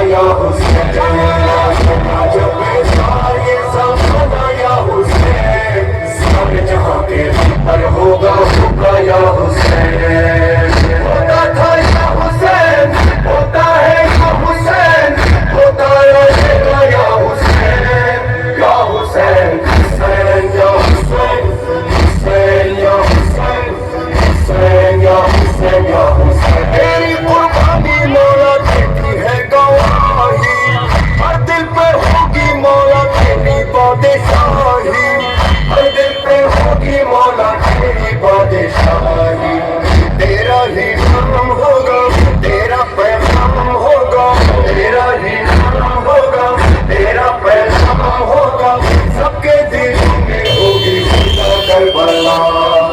या हुसैन, जब बेजार ये ज़माना या हुसैन, सारे जहां के पर होगा हुक्का या हुसैन। होता था या हुसैन, होता है या हुसैन, होता रहेगा या हुसैन, या हुसैन, हुसैन या हुसैन, हुसैन या हुसैन, हुसैन या हुसैन या हुसैन। तेरी कुर्बानी मौला देती है गवाही, हर दिल पे होगी मौला तेरी बातें।